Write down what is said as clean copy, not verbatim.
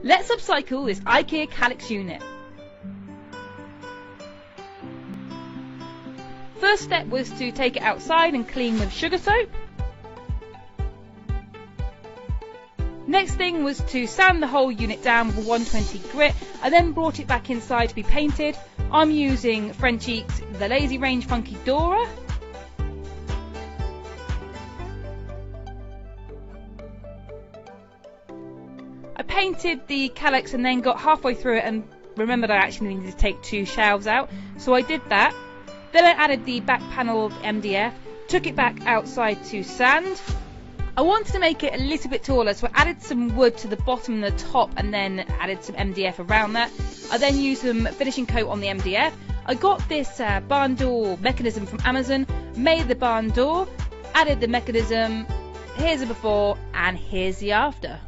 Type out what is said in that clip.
Let's upcycle this IKEA Kallax unit. First step was to take it outside and clean with sugar soap. Next thing was to sand the whole unit down with a 120 grit. I then brought it back inside to be painted. I'm using Frenchic's The Lazy Range Funky Dora. I painted the Kallax and then got halfway through it and remembered I actually needed to take 2 shelves out, so I did that. Then I added the back panel of MDF, took it back outside to sand. I wanted to make it a little bit taller, so I added some wood to the bottom and the top and then added some MDF around that. I then used some finishing coat on the MDF. I got this barn door mechanism from Amazon, made the barn door, added the mechanism. Here's the before and here's the after.